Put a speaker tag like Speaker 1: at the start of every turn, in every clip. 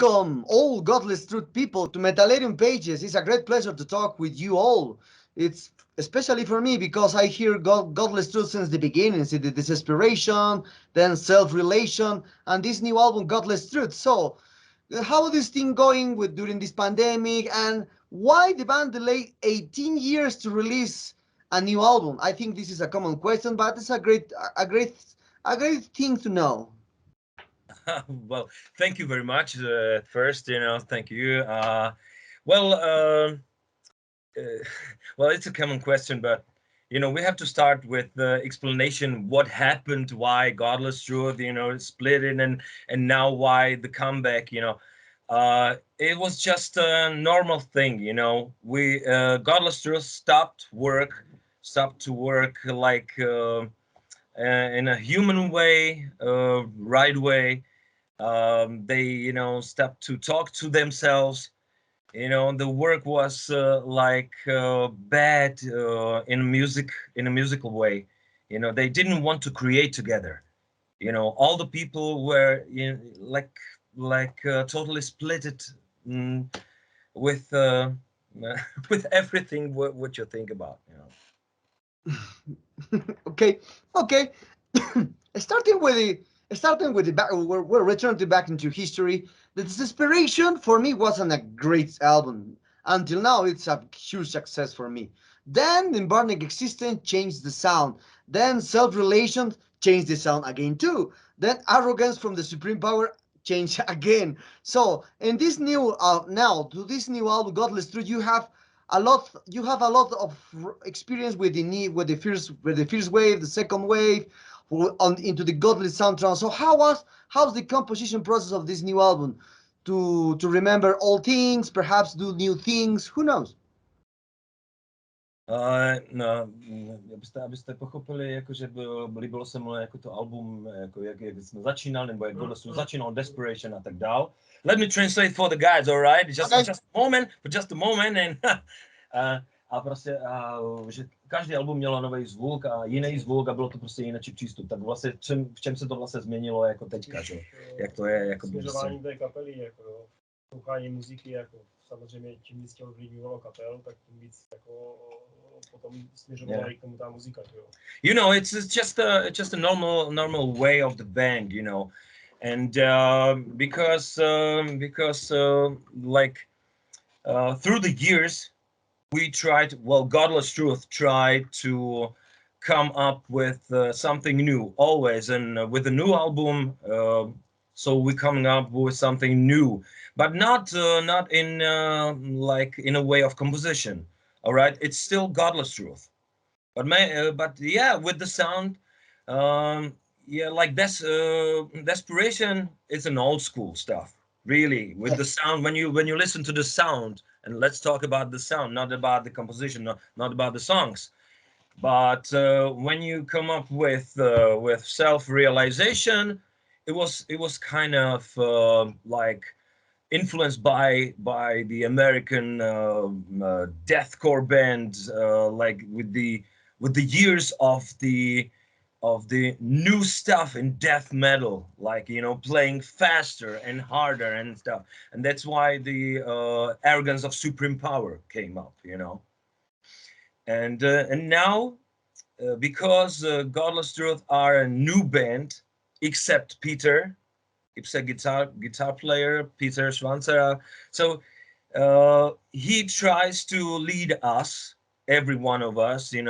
Speaker 1: Welcome, all Godless Truth people, to Metallarium Pages. It's a great pleasure to talk with you all. It's especially for me because I hear Godless Truth since the beginning. See the desperation, then self-relation, and this new album, Godless Truth. So, how is this thing going with during this pandemic, and why the band delayed 18 years to release a new album? I think this is a common question, but it's a great thing to know.
Speaker 2: Well, thank you very much. First, thank you. Well, uh, well, it's a common question, but we have to start with the explanation what happened, why Godless Truth, split it, and now why the comeback. It was just a normal thing. We Godless Truth stopped to work like in a human way, right way. They stepped to talk to themselves. The work was like bad in a musical way. They didn't want to create together. All the people were like totally split it, mm, with with everything what you think about.
Speaker 1: Okay, okay. starting with the back, we're returning back into history. The Desperation for me wasn't a great album. Until now, it's a huge success for me. Then the Burning Existence changed the sound. Then Self-Relation changed the sound again too. Then Arrogance from the Supreme Power changed again. So in this new now to this new album, Godless Truth, you have a lot of experience with the first wave, the second wave, into the Godless soundtrack. So how's the composition process of this new album? To remember old things, perhaps do new things. Who knows?
Speaker 2: No, abyste pochopili, jako, že líbilo se mu jako to album, jako jak jsme začínali, nebo jak Godless Truth začínal, Desperation a tak dál. Let me translate for the guys, all right? Just,
Speaker 1: Okay.
Speaker 2: just a moment, and a prostě, že každý album mělo nový zvuk a jiný zvuk a bylo to prostě jiný přístup. Tak vlastně v čem se to vlastně změnilo jako teďka, že? Jak to je, jako
Speaker 3: směřování té kapely, jako jo, poslouchání muziky, jako samozřejmě čím víc tě ovlivňovalo kapel, tak tím víc jako potom směřovala i k tomu ta muzika, jo.
Speaker 2: It's just a normal way of the band, and because like through the years we Godless Truth tried to come up with something new always, and with the new album, so we're coming up with something new, but not in like in a way of composition. All right, it's still Godless Truth, but yeah, with the sound, yeah, like Desperation is an old school stuff, really, with the sound. When you listen to the sound, and let's talk about the sound, not about the composition, not about the songs, but when you come up with self-realization, it was kind of like influenced by the American deathcore band, like with the years of the new stuff in death metal, like playing faster and harder and stuff, and that's why the arrogance of supreme power came up, and now because Godless Truth are a new band, except Peter. It's a guitar player, Peter Schwanzer. So he tries to lead us, every one of us, to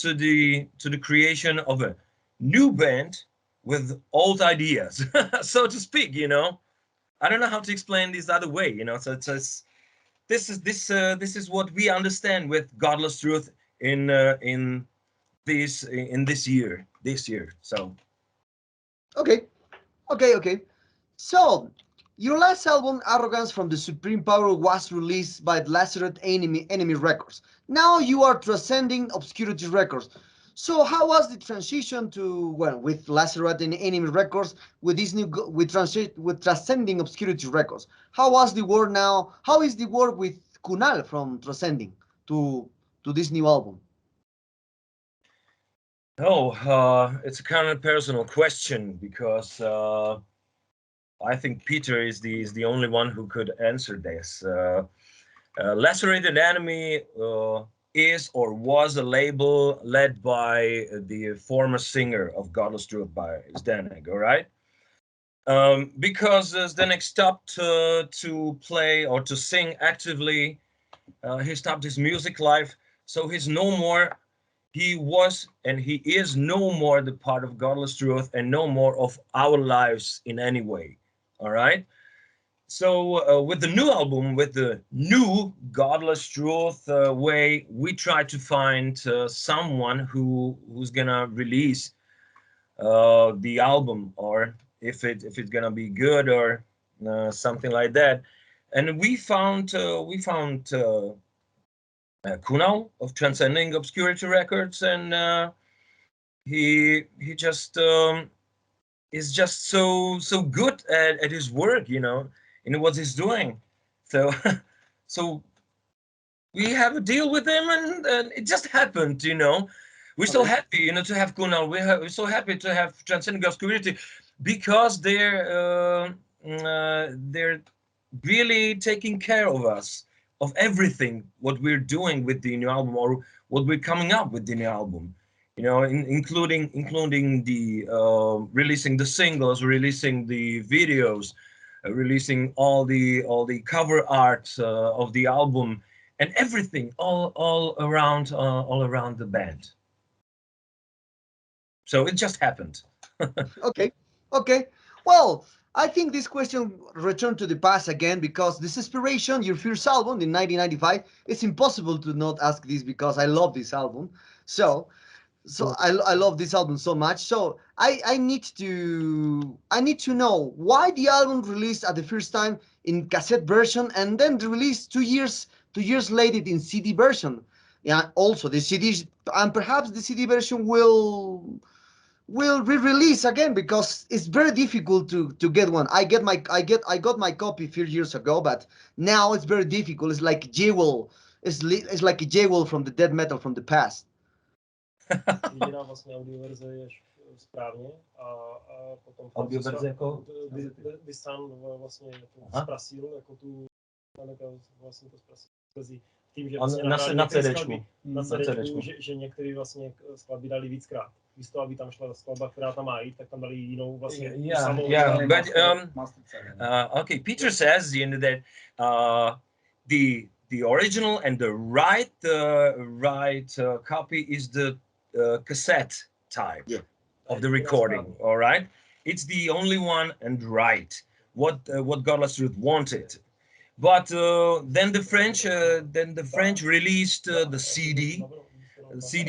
Speaker 2: the creation of a new band with old ideas, so to speak. I don't know how to explain this other way. So this is what we understand with Godless Truth in this year. So.
Speaker 1: Okay, okay. So, your last album, Arrogance from the Supreme Power, was released by Lacerate Enemy Records. Now you are transcending Obscurity Records. So, how was the transition to with Lacerate and Enemy Records with this new with Transcending Obscurity Records? How was the work now? How is the work with Kunal from Transcending to this new album?
Speaker 2: Oh, it's a kind of personal question because I think Peter is the only one who could answer this. Lacerated Enemy is or was a label led by the former singer of Godless Truth, by Zdenek, all right? Because Zdenek stopped to play or to sing actively, he stopped his music life, so he's no more, he was and he is no more the part of Godless Truth and no more of our lives in any way, all right? So with the new album, with the new Godless Truth way, we try to find someone who's gonna release the album, or if it's gonna be good or something like that. And we found Kunal of Transcending Obscurity Records, and he just is just so good at his work, and what he's doing. So so we have a deal with him, and it just happened. We're so
Speaker 1: Okay.
Speaker 2: happy, to have Kunal. We're so happy to have Transcending Obscurity, because they're really taking care of us, of everything what we're doing with the new album, or what we're coming up with the new album. Including the releasing the singles, releasing the videos, releasing all the cover art of the album, and everything all around the band. So it just happened.
Speaker 1: Okay. Okay. Well, I think this question returned to the past again because this inspiration, your first album in 1995, it's impossible to not ask this because I love this album. So, so I love this album so much. So I need to know why the album released at the first time in cassette version and then released 2 years later in CD version. Yeah, also the CD, and perhaps the CD version will re-release again because it's very difficult to get one. I got my copy a few years ago, but now it's very difficult. It's like jewel. It's like a jewel from the death metal from the past.
Speaker 3: Jediná vlastně audioverze je správně a potom
Speaker 2: Audioverze jako?
Speaker 3: Vysan vlastně
Speaker 2: Aha.
Speaker 3: zprasil, jako tu vlastně to zprasil. Tím, že
Speaker 2: A
Speaker 3: vlastně
Speaker 2: na
Speaker 3: nahrál některé
Speaker 2: CDčku.
Speaker 3: skladby,
Speaker 2: Na
Speaker 3: CDčku,
Speaker 2: CDčku.
Speaker 3: že některé vlastně skladby dali víckrát. Místo, aby tam šla skladba, která tam má jít, tak tam dali jinou vlastně samou.
Speaker 2: But okay, Peter says that the original and the right copy is the cassette type.
Speaker 1: Yeah.
Speaker 2: Of the recording. All right, it's the only one and right. What Godless Truth wanted. But then the French released the CD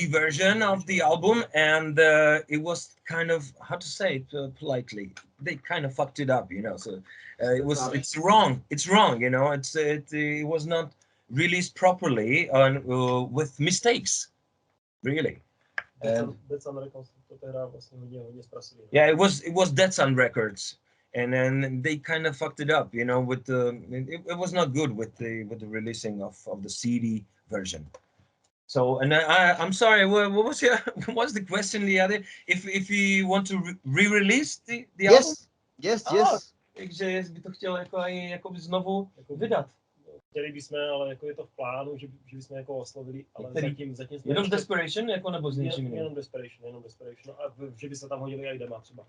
Speaker 2: version of the album, and it was kind of, how to say it politely, they kind of fucked it up, So it's wrong. It's wrong, it was not released properly and with mistakes, really. Yeah, it was Dead Sun Records, and then they kind of fucked it up, with it was not good with the releasing of the CD version. So, and I'm sorry, what was what's the question, the other? If we want to re-release the album?
Speaker 1: Yes.
Speaker 2: Takže by to chtěl jako znovu vydat.
Speaker 3: Chtěli bychom, ale jako je to v plánu, že bychom jako oslovili, ale zatím jsme
Speaker 2: jenom Desperation, jako nebo s něčím jiným?
Speaker 3: Jenom Desperation, a že by se tam hodili i dema třeba.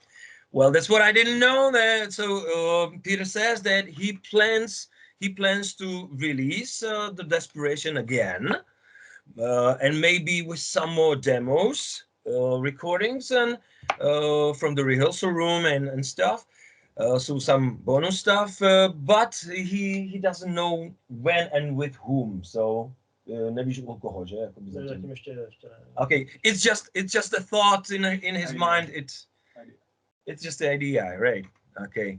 Speaker 2: Well, that's what I didn't know. That so Peter says that he plans to release the Desperation again, and maybe with some more demos, recordings, and from the rehearsal room and stuff. So some bonus stuff, but he doesn't know when and with whom. So nevíš u koho, že? Okay, it's just a thought in his mind. It's just the idea, right? Okay.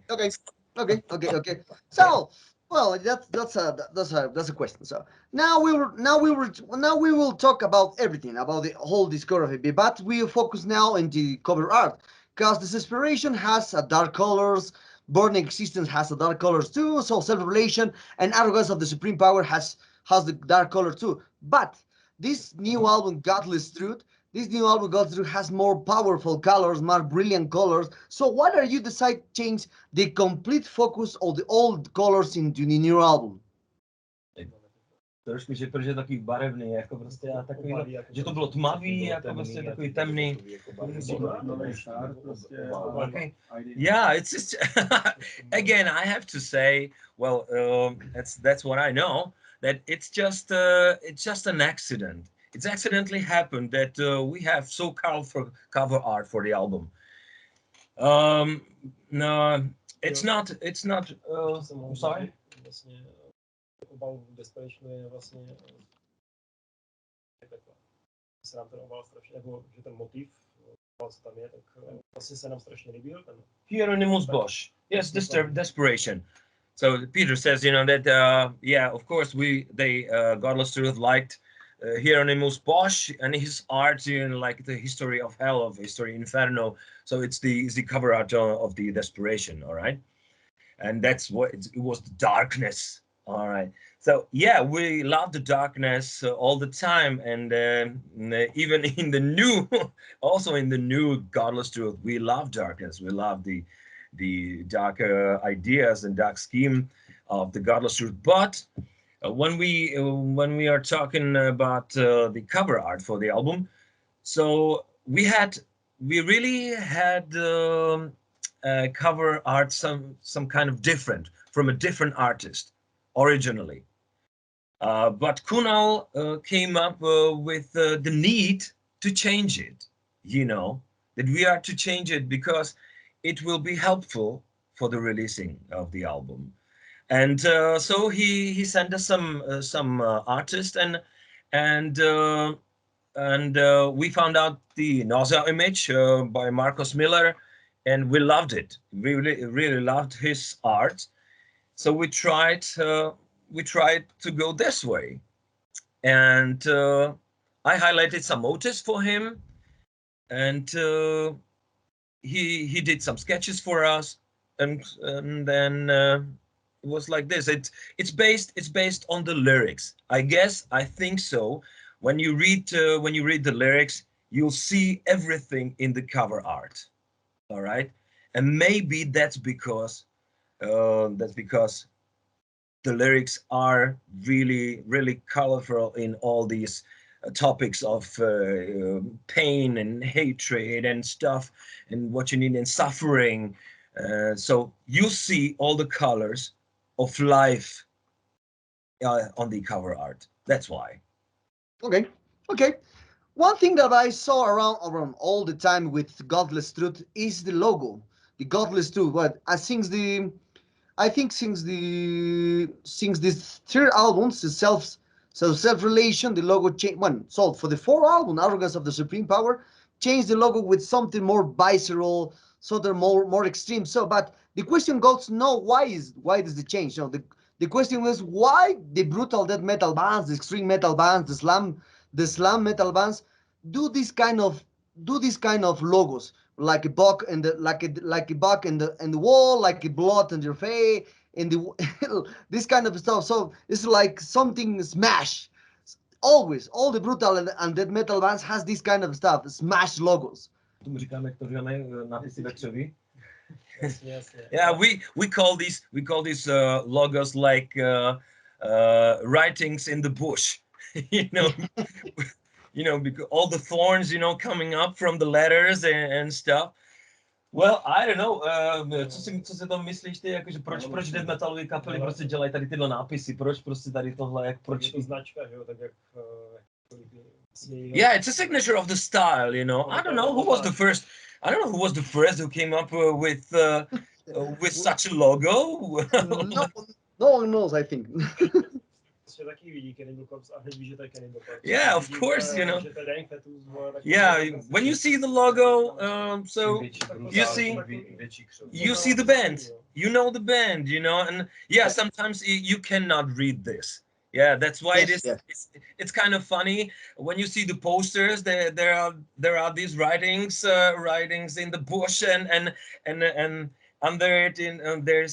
Speaker 1: So, well, that's a question. So now we will talk about everything about the whole discography, but we focus now on the cover art because this inspiration has a dark colors. Born Existence has a dark colors too. So Self-Revelation and Arrogance of the Supreme Power has the dark color too. But this new album, Godless Truth, This new album Godless Truth has more powerful colors, more brilliant colors. So why are you decide to change the complete focus of the old colors into the new album?
Speaker 2: Trošku, že protože je takový barevný, jako prostě a takový, že to bylo tmavý, jako prostě takový temný. Okay. Yeah, it's just again, I have to say, well, that's what I know, that it's just an accident. It's accidentally happened that we have so colorful cover art for the album. No, it's not. I'm sorry.
Speaker 3: Obal Desperation je vlastně takhle. Se nám ten obal strašně, nebo že ten motiv, co tam je, tak vlastně se nám strašně líbil.
Speaker 2: Hieronymus Bosch. Yes, Desperation. So Peter says, that yeah, of course they Godless Truth liked Hieronymus Bosch and his art, like the History of Hell, of History Inferno. So it's the cover art of the Desperation, all right? And that's what it was, the darkness. All right. So yeah, we love the darkness all the time, and even in the new, also in the new Godless Truth, we love darkness. We love the dark ideas and dark scheme of the Godless Truth. But when we are talking about the cover art for the album, so we really had cover art some kind of different from a different artist originally, but Kunal came up with the need to change it, that we are to change it because it will be helpful for the releasing of the album. And so he sent us some artists, and we found out the Nausea image by Marcus Miller, and we loved it. We really loved his art. So we tried to go this way, and I highlighted some motifs for him, and he did some sketches for us, and then it was like this. It's based on the lyrics. I think so. When you read the lyrics, you'll see everything in the cover art. All right, and maybe that's because the lyrics are really, really colorful in all these topics of pain and hatred and stuff, and what you need in suffering. So you see all the colors of life on the cover art. That's why.
Speaker 1: Okay. One thing that I saw around all the time with Godless Truth is the logo. The Godless Truth. I think since this third album, the self-relation, the logo changed. So for the fourth album, Arrogance of the Supreme Power, changed the logo with something more visceral, something more extreme. So, but the question goes, no, why does it change? The question was why the brutal death metal bands, the extreme metal bands, the slam metal bands do this kind of logos, like a buck and like a buck in the wall, like a blood in your face, in the this kind of stuff. So it's like something smash. Always, all the brutal and death metal bands has this kind of stuff, smash logos.
Speaker 2: Yeah, we call these logos like writings in the bush. Because all the thorns, coming up from the letters and stuff. Well, I don't know. Co si tam myslíš ty, jakože proč death metalové kapely prostě dělají tady tyhle nápisy? Proč prostě tady tohle, proč?
Speaker 3: Je to značka, že jo, tak jak
Speaker 2: yeah, it's a signature of the style, I don't know who was the first. I don't know who was the first who came up with such a logo.
Speaker 1: No one knows, I think.
Speaker 2: Yeah, of course, Yeah, when you see the logo, so you see the band, the band, and yeah, sometimes you cannot read this. Yeah, that's why it's kind of funny when you see the posters. There are these writings in the bush, and under it there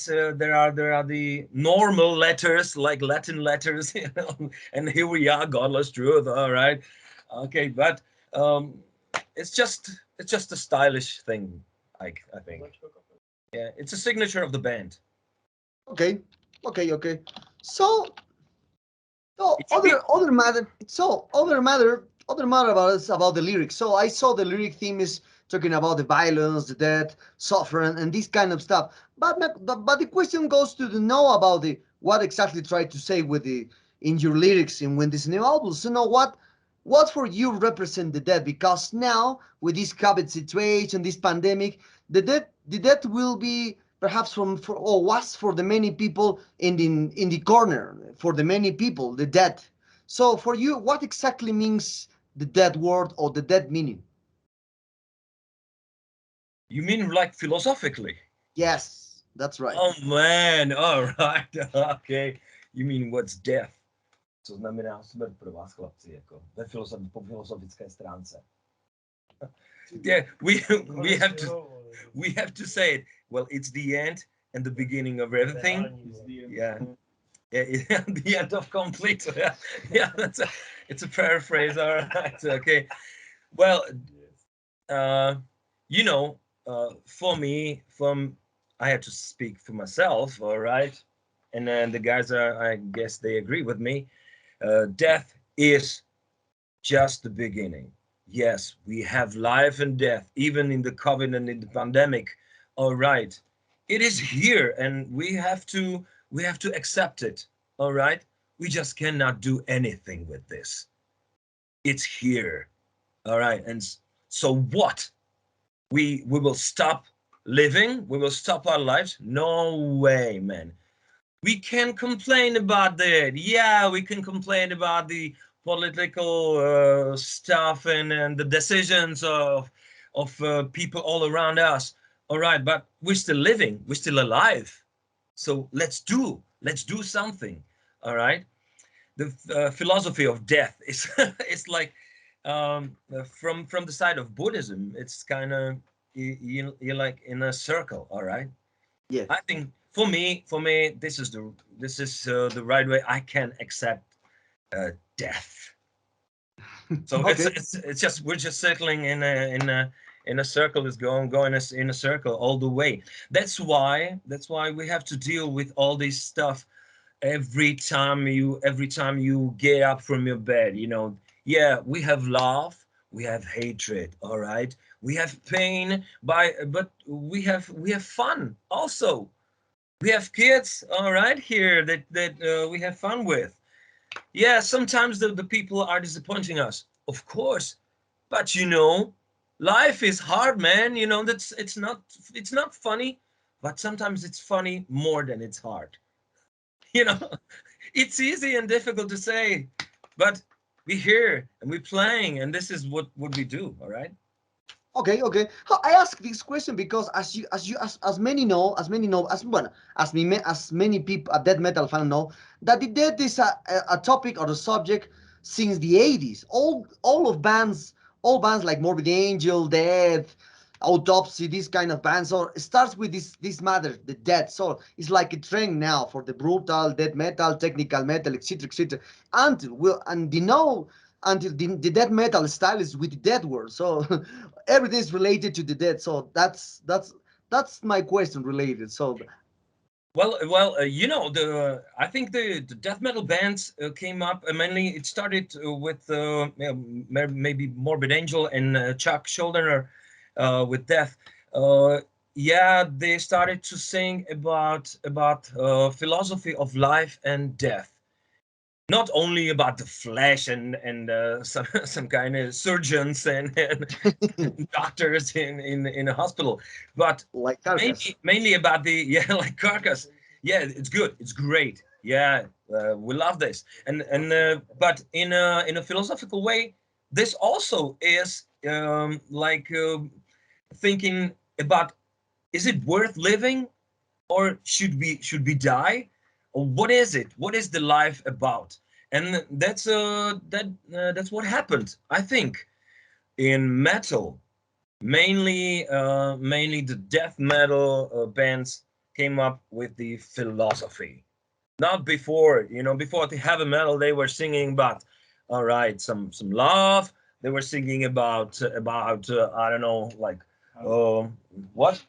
Speaker 2: are the normal letters, like Latin letters, and here we are, Godless Truth. All right, okay, but it's just a stylish thing, I think. Yeah, it's a signature of the band.
Speaker 1: Okay, okay. So, so
Speaker 2: It should be.
Speaker 1: other matter about us about the lyrics. So I saw the lyric theme is talking about the violence, the death, suffering, and this kind of stuff. But the question goes to the know about the what exactly try to say with the in your lyrics and when this new album. So know what for you represent the death, because now with this COVID situation, this pandemic, the death will be perhaps for or was for the many people in the corner, for the many people the death. So for you, what exactly means the dead word or the dead meaning?
Speaker 2: You mean like philosophically?
Speaker 1: Yes, that's right.
Speaker 2: Oh man, all right, okay. You mean what's death? Co znamená smrt pro vás, chlapci, jako po filozofické stránce. Yeah, we have to say it. Well, it's the end and the beginning of everything. Yeah. Yeah, the end of complete. Yeah, it's a paraphrase. All right, okay. Well, uh, you know, for me, I had to speak for myself. All right, and then the guys are, I guess, they agree with me. Death is just the beginning. Yes, we have life and death, even in the COVID and in the pandemic. All right, it is here, and we have to accept it. All right, we just cannot do anything with this. It's here. All right, and so what? We will stop living? We will stop our lives? No way, man. We can complain about that. Yeah, we can complain about the political stuff and the decisions of people all around us. All right, but we're still living. We're still alive. So let's do something. All right. The philosophy of death is it's like from the side of Buddhism. It's kind of you're like in a circle. All right.
Speaker 1: Yes.
Speaker 2: I think for me, this is the right way I can accept death. So it's
Speaker 1: Okay.
Speaker 2: it's it's just we're just circling in a circle. Is going in a circle all the way. That's why we have to deal with all this stuff every time you get up from your bed. Yeah, we have love, we have hatred. All right, we have pain, but we have fun also. We have kids, all right, here that we have fun with. Yeah, sometimes the people are disappointing us, of course, but life is hard, man. That's it's not funny, but sometimes it's funny more than it's hard. you know it's easy and difficult to say, but we're here and we're playing, and this is what we do. All right.
Speaker 1: Okay. I ask this question because as many people, a death metal fan know that the death is a topic or a subject since the 80s. All bands like Morbid Angel, Death, Autopsy, these kind of bands. So it starts with this matter, the death. So it's like a trend now for the brutal death metal, technical metal, etc., etc. Until the death metal style is with the death word. So everything is related to the dead. So that's my question related. So
Speaker 2: Well, I think the death metal bands came up mainly. It started with maybe Morbid Angel and Chuck Schuldiner with Death. Yeah, they started to sing about philosophy of life and death, not only about the flesh and some kind of surgeons and doctors in a hospital, but
Speaker 1: like Carcass.
Speaker 2: mainly about the yeah, like Carcass. Yeah, it's good, it's great. Yeah, we love this, and but in a philosophical way, this also is like thinking about, is it worth living, or should we die, or what is it, what is the life about? And that's what happened, I think, in metal. Mainly the death metal bands came up with the philosophy. Not before, before the heavy metal, they were singing about, all right, some love, they were singing about I don't know, like what?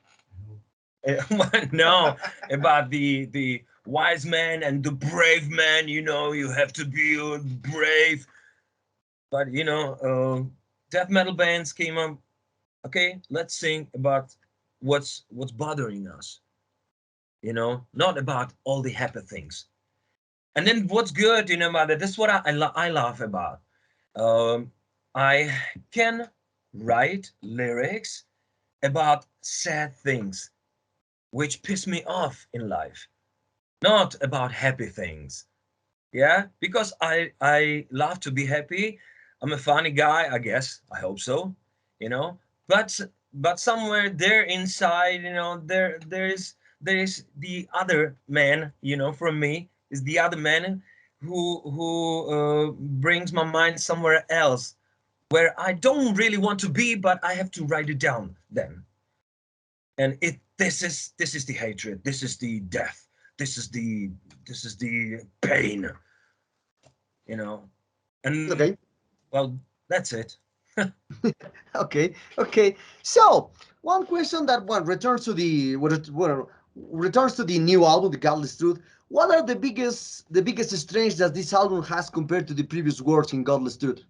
Speaker 2: No, about the wise man and the brave man. You know, you have to be brave. But you know, death metal bands came up. Okay, let's sing about what's bothering us. You know, not about all the happy things. And then what's good, you know, about that? This is what I laugh about. Um, I can write lyrics about sad things which piss me off in life, not about happy things. Yeah, because I love to be happy. I'm a funny guy, I guess. I hope so. You know, but but somewhere there inside, you know, there is the other man. You know, from me is the other man who brings my mind somewhere else where I don't really want to be, but I have to write it down then. And this is the hatred. This is the death. This is the pain. You know, and
Speaker 1: Okay.
Speaker 2: well, that's it.
Speaker 1: Okay. Okay. So one question that one returns to returns to the new album, the Godless Truth. What are the biggest strange that this album has compared to the previous works in Godless Truth?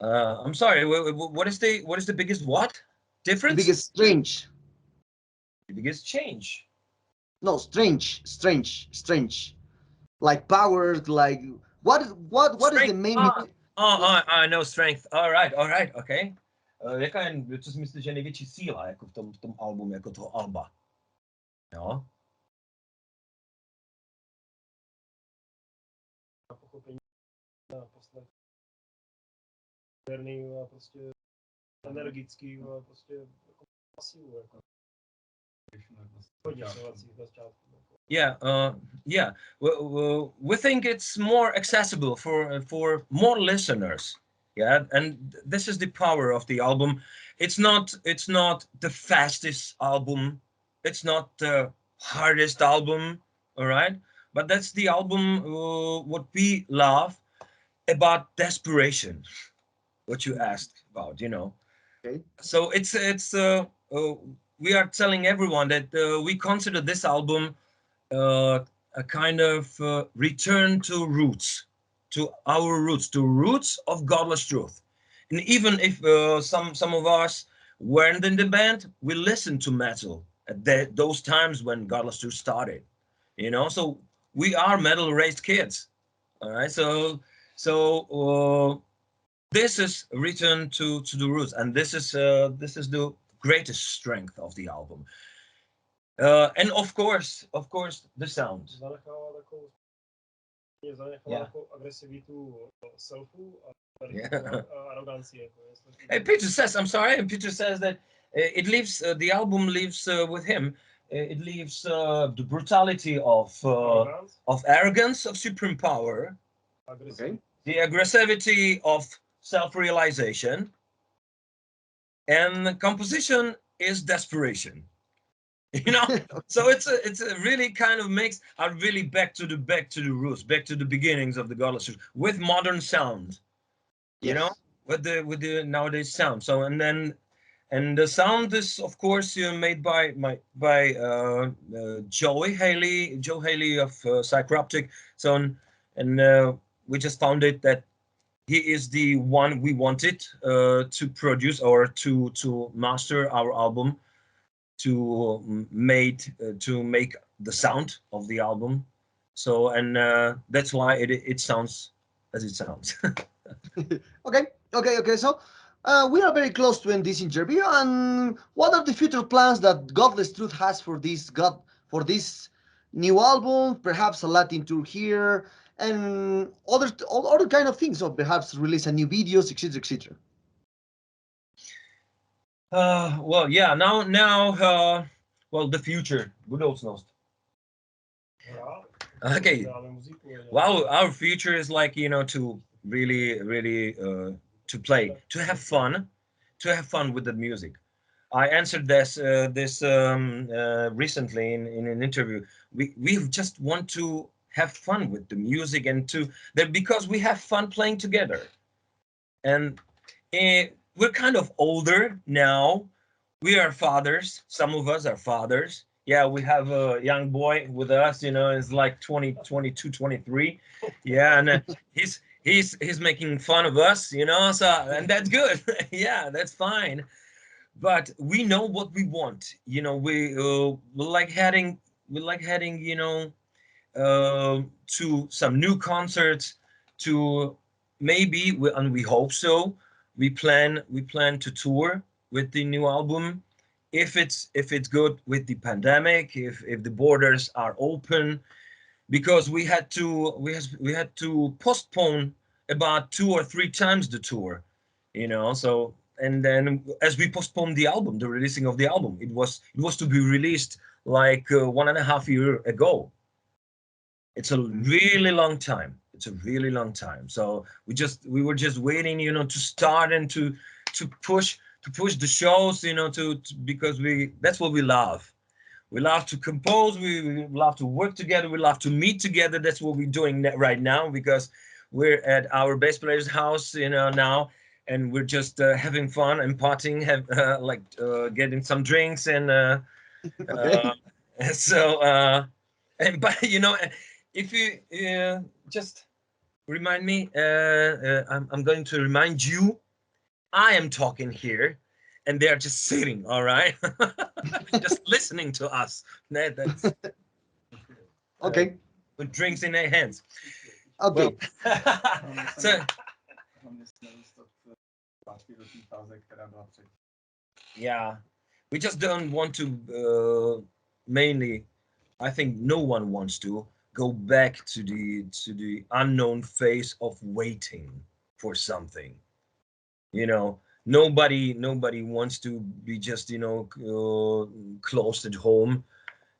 Speaker 2: I'm sorry. What is the biggest what
Speaker 1: The
Speaker 2: difference?
Speaker 1: biggest strange.
Speaker 2: The biggest change.
Speaker 1: No, strange. Like powers, like what is the
Speaker 2: Strength.
Speaker 1: main?
Speaker 2: I know strength. All right, okay. Jaká je, co si myslíš, že je největší síla jako v tom albumu, jako toho alba? Jo?
Speaker 3: Na pochopení, na poslech. Věrný a prostě energický a prostě jako pasivu, jako. Hodně inovací na začátku.
Speaker 2: Yeah. We think it's more accessible for more listeners. Yeah, and this is the power of the album. It's not the fastest album. It's not the hardest album. All right, but that's the album. What we love about desperation. What you asked about, you know.
Speaker 1: Okay.
Speaker 2: So we are telling everyone that we consider this album a kind of return to roots, to our roots, to roots of Godless Truth. And even if some of us weren't in the band, we listened to metal at those times when Godless Truth started. You know, so we are metal raised kids. All right, so this is a return to the roots, and this is the greatest strength of the album. And of course, the sound.
Speaker 3: Zanechává takovou
Speaker 2: Yeah.
Speaker 3: takovou agresivitu selfu a
Speaker 2: Yeah.
Speaker 3: aroganci. Jako,
Speaker 2: Hey, Peter says, I'm sorry, and Peter says that it leaves the album leaves with him. It leaves the brutality of arrogance, of supreme power,
Speaker 1: Okay.
Speaker 2: the aggressivity of self-realization, and the composition is desperation. You know, so it's a really kind of makes are really back to the roots, back to the beginnings of the Godless Truth with modern sound. You know,
Speaker 1: Yes.
Speaker 2: with the nowadays sound. So and the sound is of course made by Joe Haley of Psychroptic. So and we just found it that he is the one we wanted to produce or to master our album, to make the sound of the album. So and that's why it sounds as it sounds.
Speaker 1: Okay. So we are very close to end this interview. And what are the future plans that Godless Truth has for this new album? Perhaps a Latin tour here and other kind of things. So perhaps release a new videos, etc., etc.
Speaker 2: Well, yeah. Now, well, the future. Budoucnost. Okay. Wow, our future is like to really to play, to have fun with the music. I answered this recently in an interview. We just want to have fun with the music and to that because we have fun playing together. and we're kind of older now. We are fathers. Some of us are fathers. Yeah, we have a young boy with us, you know, it's like 20, 22, 23. Yeah, and he's making fun of us, you know, so, and that's good. Yeah, that's fine. But we know what we want. You know, we like heading, you know, to some new concerts, to maybe and we hope so. We plan to tour with the new album, if it's good with the pandemic, if the borders are open, because we had to postpone about 2 or 3 times the tour, you know. So, and then as we postponed the album, the releasing of the album, it was to be released like 1.5 year ago. It's a really long time. It's a really long time. So we were just waiting, you know, to start and to push the shows, you know, because that's what we love. We love to compose. We love to work together. We love to meet together. That's what we're doing right now, because we're at our bass player's house, you know, now, and we're just having fun and partying, getting some drinks and
Speaker 1: Okay.
Speaker 2: so and but you know, if you just remind me, I'm going to remind you, I am talking here and they're just sitting, all right, just listening to us. That's
Speaker 1: Okay.
Speaker 2: with drinks in their hands. Well,
Speaker 1: Okay.
Speaker 2: so yeah, we just don't want to mainly, I think no one wants to go back to the unknown phase of waiting for something. You know, nobody wants to be just, you know, closed at home,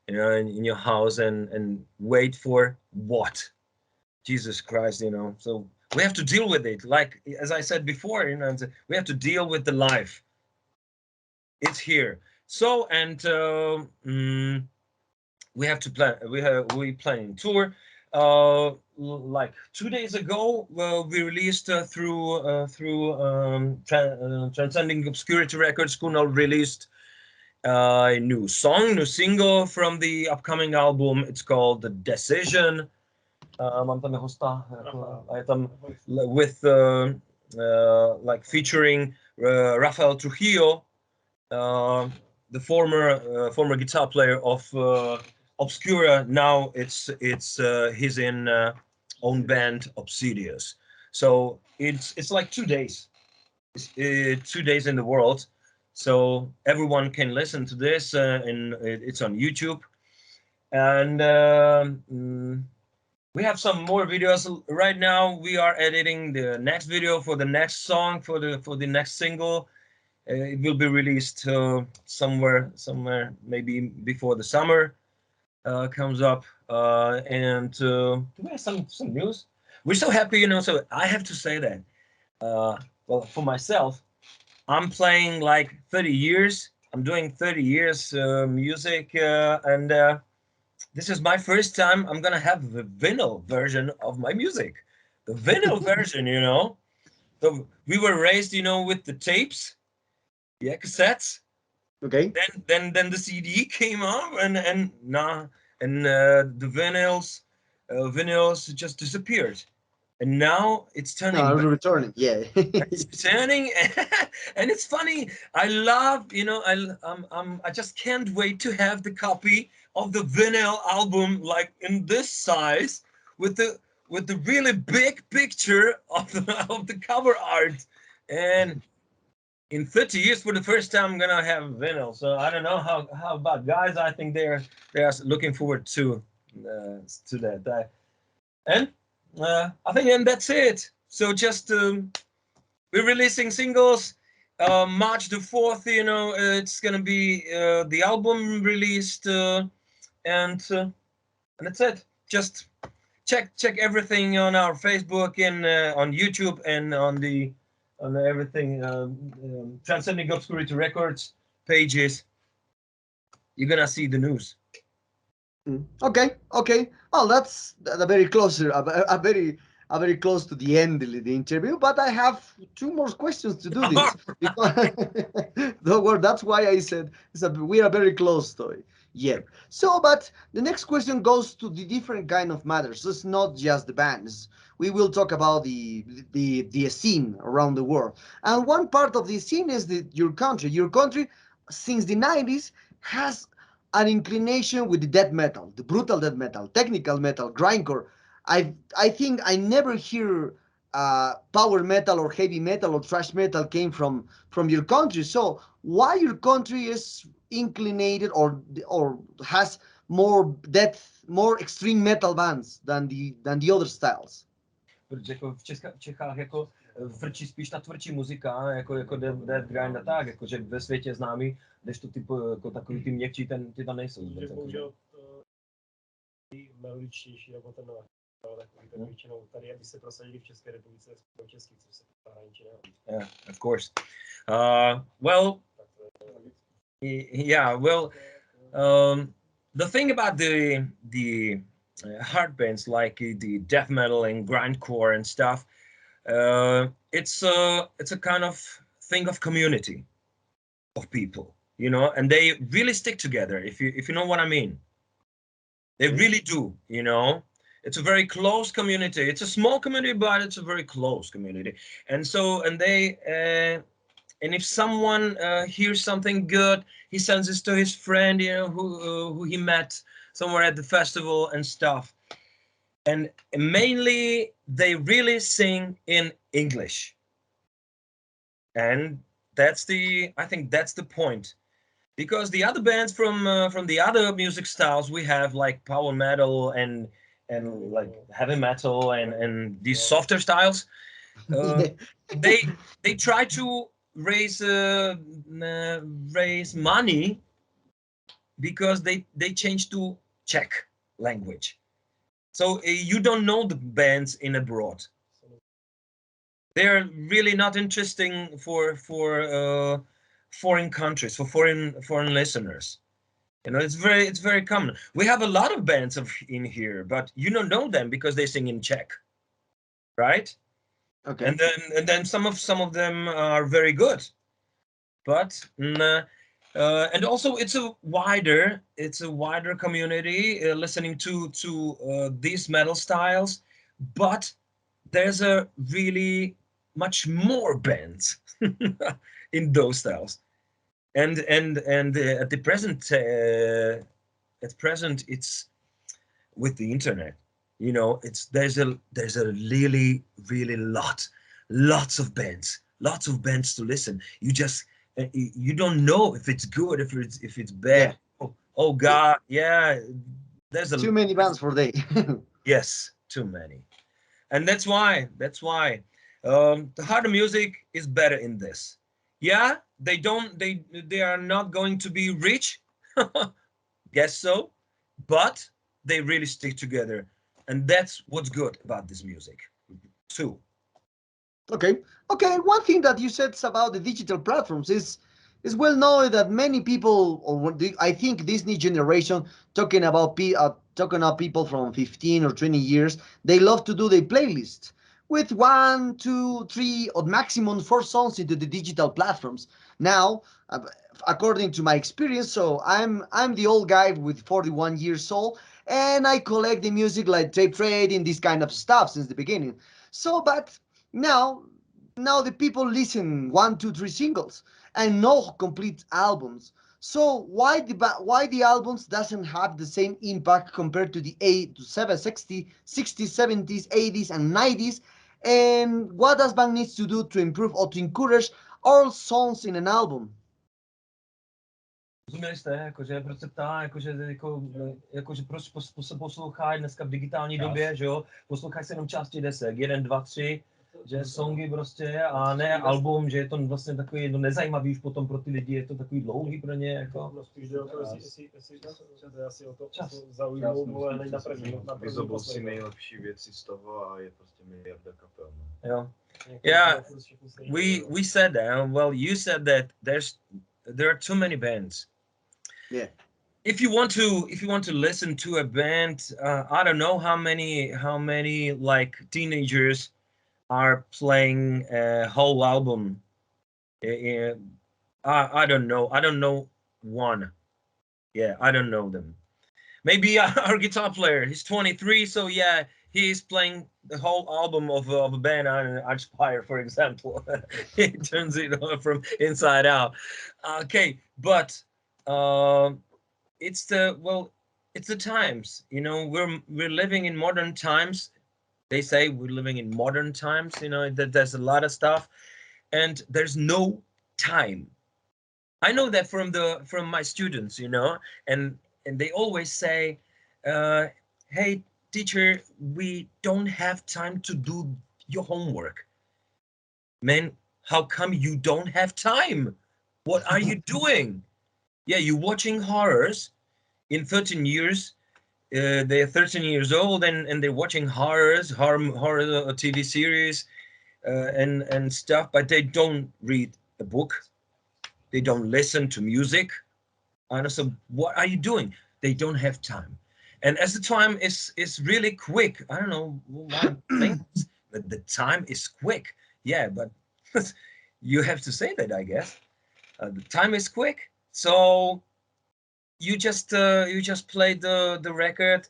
Speaker 2: you know, in your house, and wait for what? Jesus Christ, you know. So we have to deal with it. Like as I said before, you know, we have to deal with the life. It's here. So, and we have to plan. We planning tour. Like 2 days ago, we released through Transcending Obscurity Records. Kunal released a new song, new single from the upcoming album. It's called The Decision. Mám tam jeho hosta, a je tam with like featuring Rafael Trujillo, the former guitar player of Obscura. Now he's in own band Obsidious. So it's like 2 days. It's 2 days in the world. So everyone can listen to this, and it's on YouTube. And we have some more videos right now. We are editing the next video for the next song, for the next single. It will be released somewhere maybe before the summer comes up. And do we have some news? We're so happy, you know. So I have to say that, well, for myself, I'm playing like 30 years. I'm doing 30 years music, and this is my first time I'm gonna have the vinyl version of my music. The vinyl version, you know. So we were raised, you know, with the tapes, yeah, cassettes.
Speaker 1: Okay.
Speaker 2: Then the CD came up, and nah, and the vinyls just disappeared, and now it's turning
Speaker 1: No,
Speaker 2: back.
Speaker 1: returning. Yeah.
Speaker 2: It's turning, and it's funny. I love, you know, I just can't wait to have the copy of the vinyl album, like in this size, with the really big picture of the cover art. And in 30 years, for the first time, I'm gonna have vinyl. So I don't know how about guys. I think they are looking forward to that. And I think, and that's it. So just we're releasing singles. March the 4th, you know, it's gonna be the album released, and that's it. Just check everything on our Facebook and on YouTube and on everything, Transcending Obscurity Records pages. You're gonna see the news.
Speaker 1: Okay. Okay. Well, that's a very closer, a very very close to the end of the interview, but I have two more questions to do this because that's why I said we are very close to it. Yeah. So, but the next question goes to the different kind of matters. It's not just the bands. We will talk about the scene around the world, and one part of the scene is your country. Your country, since the 90s, has an inclination with the death metal, the brutal death metal, technical metal, grindcore. I think I never hear power metal or heavy metal or thrash metal came from your country. So why your country is inclinated or has more depth, more extreme metal bands than the other styles?
Speaker 2: Protože jako v Čechách jako frčí spíš ta tvrdší muzika, jako death grind a tak, jakože ve světě je známý, kdežto typu, jako takový ty měkčí, ty tam nejsou.
Speaker 3: Že bohužel melodičtější, nebo ten takový tak většinou tady, aby se prosadili v České republice, do českých, co se zahraničí.
Speaker 2: Yeah, of course. Well, yeah, well, the thing about the hard bands like the death metal and grindcore and stuff, it's a kind of thing of community of people, you know, and they really stick together. If you know what I mean, they really do. You know, it's a very close community. It's a small community, but it's a very close community. And so, and they. And if someone hears something good, he sends this to his friend, you know, who he met somewhere at the festival and stuff. And mainly, they really sing in English. And I think that's the point, because the other bands from the other music styles we have, like power metal and like heavy metal and these softer styles, they try to raise money because they change to Czech language. So you don't know the bands in abroad. They're really not interesting for foreign countries, for foreign listeners. You know, it's very common. We have a lot of bands in here, but you don't know them because they sing in Czech, right?
Speaker 1: Okay.
Speaker 2: And then some of them are very good, but and also it's a wider community listening to these metal styles, but there's a really much more bands in those styles, and at the present it's with the internet, you know, there's a really lots of bands to listen. You just you don't know if it's good, if it's bad.
Speaker 1: Yeah.
Speaker 2: Oh God, yeah, there's
Speaker 1: Too many bands for day.
Speaker 2: yes, too many. And that's why the harder music is better in this. Yeah, they are not going to be rich, guess so, but they really stick together, and that's what's good about this music too.
Speaker 1: Okay. Okay. One thing that you said about the digital platforms is well known that many people, I think this new generation, talking about people from 15 or 20 years, they love to do their playlist with one, two, three, or maximum four songs into the digital platforms. Now, according to my experience, so I'm the old guy with 41 years old, and I collect the music like tape trading, this kind of stuff since the beginning. So, but now the people listen one, two, three singles and no complete albums. So why the albums doesn't have the same impact compared to the 60s, 70s, 80s, and 90s? And what does band needs to do to improve or to encourage all songs in an album?
Speaker 2: Rozuměli jste, jakože proč se ptá, jakože proč se poslouchá dneska v digitální době, že jo, poslouchají se jenom části desek, 1, 2, 3, že songy prostě a ne album, že je to vlastně takový nezajímavý už potom pro ty lidi, je to takový dlouhý pro ně, jako.
Speaker 3: No spíš jde o to, jestli to asi o to zaujmou, ale není na první.
Speaker 4: Vyzobou si nejlepší věci z toho a je prostě miliarda kapel.
Speaker 2: Jo. Yeah, we said that, well, you said that there are too many bands.
Speaker 1: Yeah.
Speaker 2: if you want to listen to a band, I don't know how many like teenagers are playing a whole album. Uh, I don't know. I don't know one. Yeah, I don't know them. Maybe our guitar player. He's 23, so yeah, he's playing the whole album of a band on Inspire, for example. He turns it on from inside out. Okay, but it's the well, it's the times. You know, we're living in modern times. They say we're living in modern times. You know that there's a lot of stuff, and there's no time. I know that from my students, you know, and they always say, "Hey, teacher, we don't have time to do your homework." Man, how come you don't have time? What are you doing? Yeah, you're watching horrors. In 13 years, they're 13 years old and they're watching horror TV series and stuff, but they don't read a book. They don't listen to music. And so what are you doing? They don't have time. And as the time is really quick, I don't know why I think that the time is quick. Yeah, but you have to say that, I guess. The time is quick. So you just play the record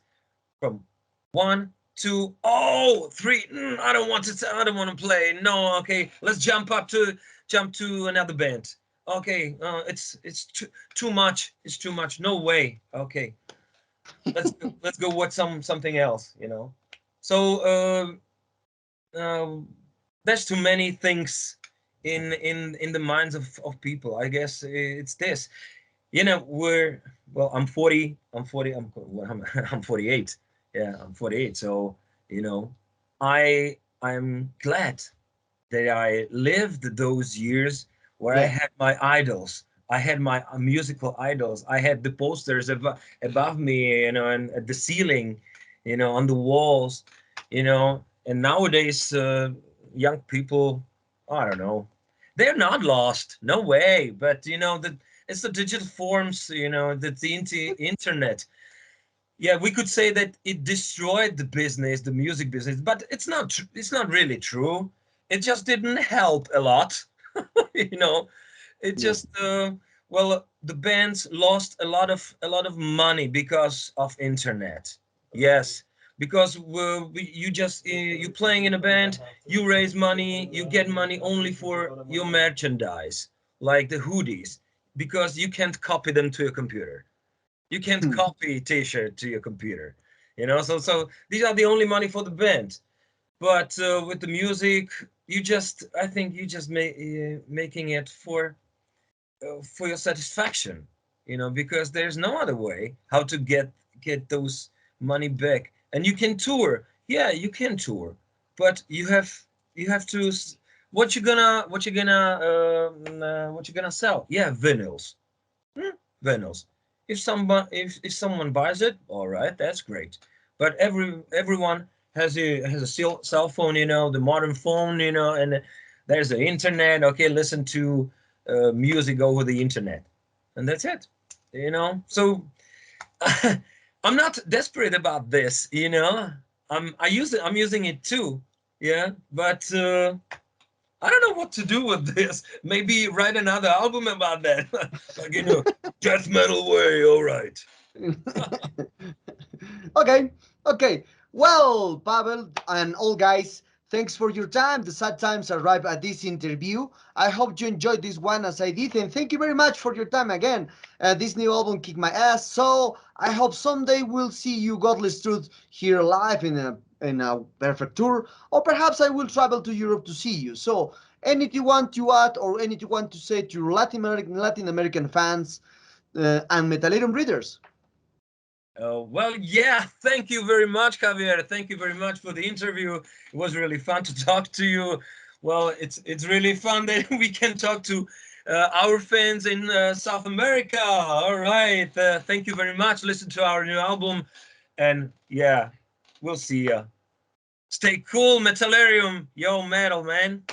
Speaker 2: from one, two, oh, three. I don't want to. I don't want to play. No, okay. Let's jump to another band. Okay, it's too much. It's too much. No way. Okay, let's go watch something else. You know. So there's too many things in the minds of people. I guess it's this. You know, I'm 40. I'm 48. Yeah, I'm 48. So, you know, I'm glad that I lived those years where I
Speaker 1: Yeah.
Speaker 2: had my idols. I had my musical idols. I had the posters above me, you know, and at the ceiling, you know, on the walls, you know. And nowadays, young people, I don't know, they're not lost. No way. But you know, it's the digital forms, you know, the internet. Yeah, we could say that it destroyed the business, the music business, but it's not. It's not really true. It just didn't help a lot. You know, it
Speaker 1: Yeah.
Speaker 2: just well, the bands lost a lot of money because of internet. Yes, because you just you playing in a band, you raise money, you get money only for your merchandise, like the hoodies, because you can't copy them to your computer. You can't copy t-shirt to your computer. You know, so these are the only money for the band. But with the music, I think you just making it for your satisfaction, you know, because there's no other way how to get those money back. And you can tour, yeah, you can tour, but you have to what you gonna sell? Yeah, vinyls. Vinyls. If someone buys it, all right, that's great. But everyone has a cell phone, you know, the modern phone, you know, and there's the internet. Okay, listen to music over the internet, and that's it. You know, so I'm not desperate about this. You know, I'm using it too. Yeah, but I don't know what to do with this. Maybe write another album about that. Like, you know, death metal way, all right.
Speaker 1: Okay, okay. Well, Pavel and all guys, thanks for your time. The sad times arrived at this interview. I hope you enjoyed this one as I did, and thank you very much for your time again. This new album kicked my ass, so I hope someday we'll see you, Godless Truth, here live in a perfect tour, or perhaps I will travel to Europe to see you. So, anything you want to add or anything you want to say to your Latin American fans and Metallerium readers?
Speaker 2: Well, yeah, thank you very much, Javier. Thank you very much for the interview. It was really fun to talk to you. Well, it's really fun that we can talk to our fans in South America. All right, thank you very much. Listen to our new album, and yeah, we'll see ya. Stay cool, Metallerium. Yo, metal, man.